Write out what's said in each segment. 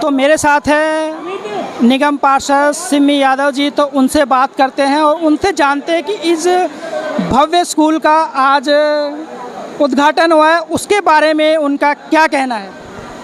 तो मेरे साथ है निगम पार्षद सिमी यादव जी, तो उनसे बात करते हैं और उनसे जानते हैं कि इस भव्य स्कूल का आज उद्घाटन हुआ है, उसके बारे में उनका क्या कहना है।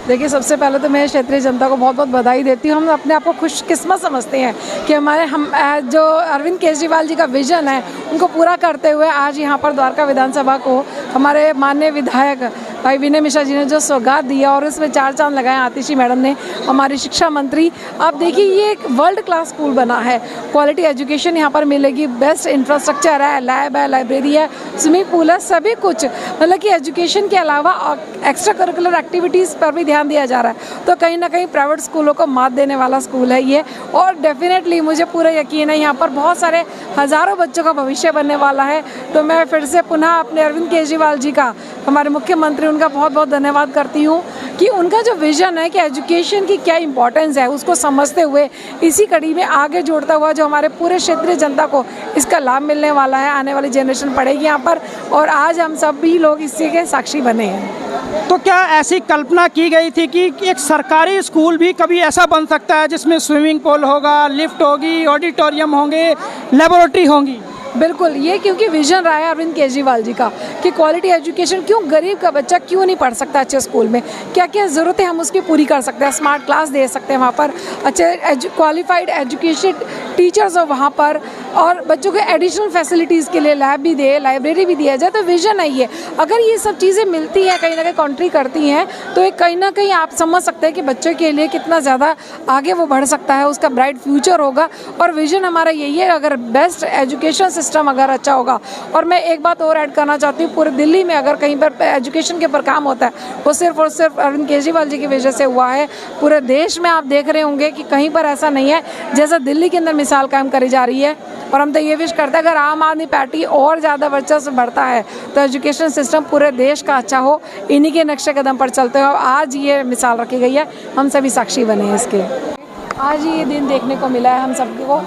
देखिए, सबसे पहले तो मैं क्षेत्रीय जनता को बहुत बहुत बधाई देती हूँ। हम अपने आप को खुशकिस्मत समझते हैं कि हम जो अरविंद केजरीवाल जी का विजन है उनको पूरा करते हुए आज यहाँ पर द्वारका विधानसभा को हमारे माननीय विधायक भाई विनय मिश्रा जी ने जो सौगात दिया और इसमें 4 चांद लगाए आतिशी मैडम ने, हमारी शिक्षा मंत्री। आप देखिए, ये एक वर्ल्ड क्लास स्कूल बना है, क्वालिटी एजुकेशन यहाँ पर मिलेगी, बेस्ट इंफ्रास्ट्रक्चर है, लैब है, लाइब्रेरी है, स्विमिंग पूल है, सभी कुछ। मतलब कि एजुकेशन के अलावा एक्स्ट्रा करिकुलर एक्टिविटीज़ पर भी ध्यान दिया जा रहा है। तो कहीं ना कहीं प्राइवेट स्कूलों को मात देने वाला स्कूल है ये, और डेफिनेटली मुझे पूरा यकीन है यहाँ पर बहुत सारे हज़ारों बच्चों का भविष्य बनने वाला है। तो मैं फिर से पुनः अपने अरविंद केजरीवाल जी का, हमारे मुख्यमंत्री, उनका बहुत बहुत धन्यवाद करती हूँ कि उनका जो विज़न है कि एजुकेशन की क्या इंपॉर्टेंस है उसको समझते हुए इसी कड़ी में आगे जोड़ता हुआ जो हमारे पूरे क्षेत्रीय जनता को इसका लाभ मिलने वाला है, आने वाली जनरेशन पढ़ेगी यहाँ पर, और आज हम सभी लोग इसी के साक्षी बने हैं। तो क्या ऐसी कल्पना की गई थी कि एक सरकारी स्कूल भी कभी ऐसा बन सकता है जिसमें स्विमिंग पूल होगा, लिफ्ट होगी, ऑडिटोरियम होंगे, लेबोरेटरी होंगी? बिल्कुल, ये क्योंकि विजन रहा है अरविंद केजरीवाल जी का कि क्वालिटी एजुकेशन, क्यों गरीब का बच्चा क्यों नहीं पढ़ सकता अच्छे स्कूल में, क्या क्या ज़रूरतें हम उसकी पूरी कर सकते हैं, स्मार्ट क्लास दे सकते हैं वहाँ पर, अच्छे क्वालिफाइड एजुकेशन टीचर्स हो वहाँ पर, और बच्चों के एडिशनल फैसिलिटीज़ के लिए लैब भी दे, लाइब्रेरी भी दिया जाए। तो विजन है ये। अगर ये सब चीज़ें मिलती हैं, कहीं ना कहीं कंट्री करती हैं, तो एक कहीं ना कहीं आप समझ सकते हैं कि बच्चों के लिए कितना ज़्यादा आगे वो बढ़ सकता है, उसका ब्राइट फ्यूचर होगा। और विजन हमारा यही है, अगर बेस्ट एजुकेशन सिस्टम अगर अच्छा होगा। और मैं एक बात और ऐड करना चाहती हूँ, पूरे दिल्ली में अगर कहीं पर एजुकेशन के ऊपर काम होता है, वो सिर्फ और सिर्फ अरविंद केजरीवाल जी की वजह से हुआ है। पूरे देश में आप देख रहे होंगे कि कहीं पर ऐसा नहीं है जैसा दिल्ली के अंदर मिसाल कायम करी जा रही है। और हम तो ये विश करते हैं, अगर आम आदमी पार्टी और ज़्यादा वर्चस्व बढ़ता है तो एजुकेशन सिस्टम पूरे देश का अच्छा हो। इन्हीं के नक्शे कदम पर चलते हो आज ये मिसाल रखी गई है, हम सभी साक्षी बने हैं इसके। आज ये दिन देखने को मिला है हम सबको।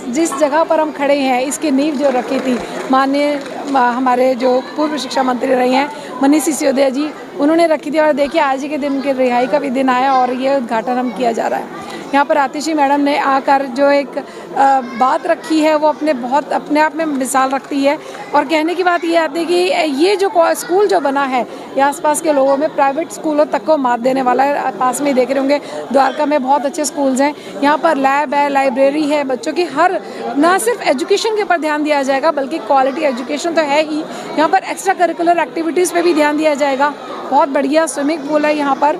जिस जगह पर हम खड़े हैं, इसकी नींव जो रखी थी माननीय हमारे जो पूर्व शिक्षा मंत्री रही हैं मनीष सिसोदिया जी, उन्होंने रखी थी। और देखिए, आज ही के दिन उनके रिहाई का भी दिन आया और ये उद्घाटन हम किया जा रहा है। यहाँ पर आतिशी मैडम ने आकर जो एक बात रखी है वो अपने आप में मिसाल रखती है। और कहने की बात ये आती है कि ये जो स्कूल जो बना है ये आसपास के लोगों में प्राइवेट स्कूलों तक को मात देने वाला है। पास में देख रहे होंगे द्वारका में बहुत अच्छे स्कूल्स हैं, यहाँ पर लैब है, लाइब्रेरी है, बच्चों की हर ना सिर्फ एजुकेशन के ऊपर ध्यान दिया जाएगा बल्कि क्वालिटी एजुकेशन तो है ही, यहाँ पर एक्स्ट्रा करिकुलर एक्टिविटीज़ पे भी ध्यान दिया जाएगा। बहुत बढ़िया स्विमिंग पूल है, यहाँ पर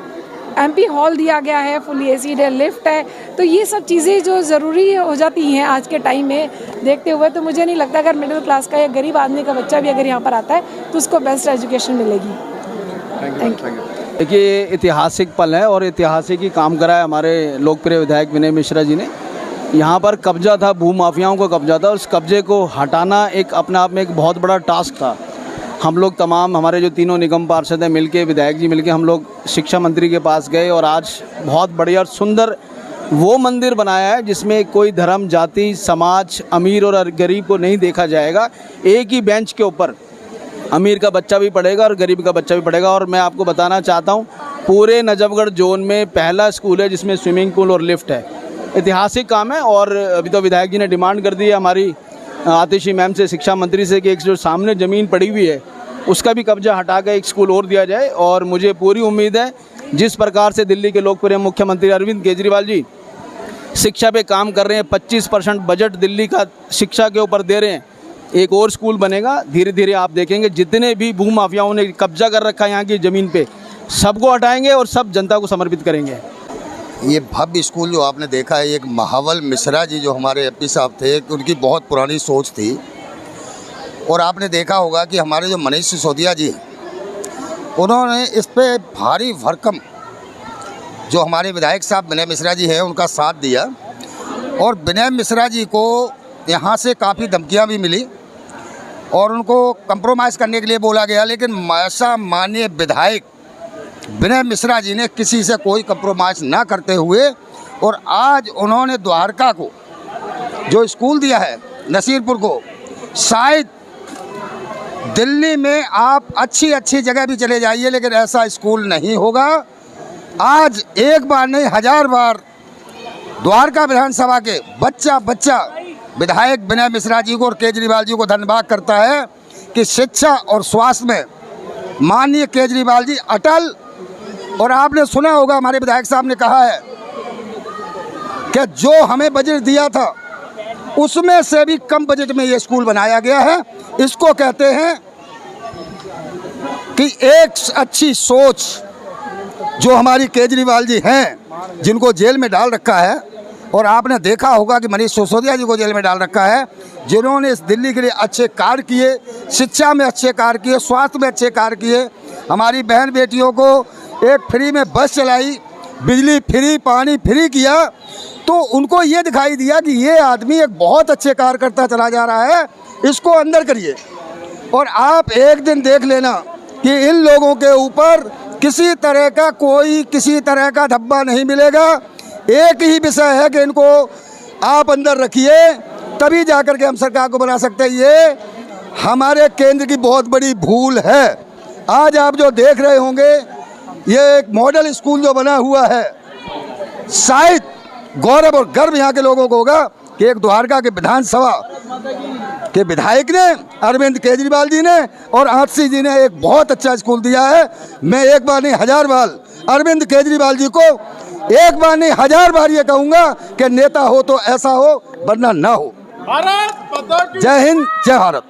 एमपी हॉल दिया गया है, फुली एसीड है, लिफ्ट है। तो ये सब चीज़ें जो ज़रूरी हो जाती हैं आज के टाइम में देखते हुए, तो मुझे नहीं लगता अगर मिडिल क्लास का या गरीब आदमी का बच्चा भी अगर यहाँ पर आता है तो उसको बेस्ट एजुकेशन मिलेगी। Thank you. देखिए, ये ऐतिहासिक पल है और ऐतिहासिक ही काम करा है हमारे लोकप्रिय विधायक विनय मिश्रा जी ने। यहाँ पर कब्जा था, भूमाफियाओं का कब्जा था, उस कब्जे को हटाना एक अपने आप में एक बहुत बड़ा टास्क था। हम लोग तमाम हमारे जो तीनों निगम पार्षद हैं मिलके, विधायक जी मिलके, हम लोग शिक्षा मंत्री के पास गए और आज बहुत बढ़िया और सुंदर वो मंदिर बनाया है जिसमें कोई धर्म, जाति, समाज, अमीर और गरीब को नहीं देखा जाएगा। एक ही बेंच के ऊपर अमीर का बच्चा भी पढ़ेगा और गरीब का बच्चा भी पढ़ेगा। और मैं आपको बताना चाहता हूँ, पूरे नजफगढ़ जोन में पहला स्कूल है जिसमें स्विमिंग पूल और लिफ्ट है। ऐतिहासिक काम है। और अभी तो विधायक जी ने डिमांड कर दी है हमारी आतिशी मैम से, शिक्षा मंत्री से, कि एक जो सामने ज़मीन पड़ी हुई है उसका भी कब्जा हटा कर एक स्कूल और दिया जाए। और मुझे पूरी उम्मीद है जिस प्रकार से दिल्ली के लोकप्रिय मुख्यमंत्री अरविंद केजरीवाल जी शिक्षा पे काम कर रहे हैं, 25% बजट दिल्ली का शिक्षा के ऊपर दे रहे हैं, एक और स्कूल बनेगा। धीरे धीरे आप देखेंगे जितने भी भूमाफियाओं ने कब्जा कर रखा है यहाँ की ज़मीन पे, सबको हटाएंगे और सब जनता को समर्पित करेंगे। ये भव्य स्कूल जो आपने देखा है, एक महावल मिश्रा जी जो हमारे एमपी साहब थे, उनकी बहुत पुरानी सोच थी। और आपने देखा होगा कि हमारे जो मनीष सिसोदिया जी उन्होंने इस पे भारी भरकम, जो हमारे विधायक साहब विनय मिश्रा जी हैं, उनका साथ दिया। और विनय मिश्रा जी को यहाँ से काफ़ी धमकियाँ भी मिली और उनको कंप्रोमाइज़ करने के लिए बोला गया, लेकिन ऐसा माननीय विधायक विनय मिश्रा जी ने किसी से कोई कंप्रोमाइज़ ना करते हुए, और आज उन्होंने द्वारका को जो स्कूल दिया है, नसीरपुर को, शायद दिल्ली में आप अच्छी अच्छी जगह भी चले जाइए लेकिन ऐसा स्कूल नहीं होगा आज एक बार नहीं 1000 बार द्वारका विधानसभा के बच्चा विधायक विनय मिश्रा जी को और केजरीवाल जी को धन्यवाद करता है कि शिक्षा और स्वास्थ्य में माननीय केजरीवाल जी अटल। और आपने सुना होगा हमारे विधायक साहब ने कहा है कि जो हमें बजट दिया था उसमें से भी कम बजट में ये स्कूल बनाया गया है। इसको कहते हैं कि एक अच्छी सोच जो हमारी केजरीवाल जी हैं, जिनको जेल में डाल रखा है, और आपने देखा होगा कि मनीष सिसोदिया जी को जेल में डाल रखा है, जिन्होंने इस दिल्ली के लिए अच्छे कार्य किए, शिक्षा में अच्छे कार्य किए, स्वास्थ्य में अच्छे कार्य किए, हमारी बहन बेटियों को एक फ्री में बस चलाई, बिजली फ्री, पानी फ्री किया, तो उनको ये दिखाई दिया कि ये आदमी एक बहुत अच्छे कार्य करता चला जा रहा है, इसको अंदर करिए। और आप एक दिन देख लेना कि इन लोगों के ऊपर किसी तरह का धब्बा नहीं मिलेगा। एक ही विषय है कि इनको आप अंदर रखिए, तभी जाकर के हम सरकार को बना सकते हैं। ये हमारे केंद्र की बहुत बड़ी भूल है। आज आप जो देख रहे होंगे, ये एक मॉडल स्कूल जो बना हुआ है, शायद गौरव और गर्व यहाँ के लोगों को होगा कि एक द्वारका के विधानसभा के विधायक ने, अरविंद केजरीवाल जी ने और आतिशी जी ने एक बहुत अच्छा स्कूल दिया है। मैं एक बार नहीं 1000 बार अरविंद केजरीवाल जी को, एक बार नहीं 1000 बार ये कहूँगा कि नेता हो तो ऐसा हो, वरना ना हो। जय हिंद, जय भारत।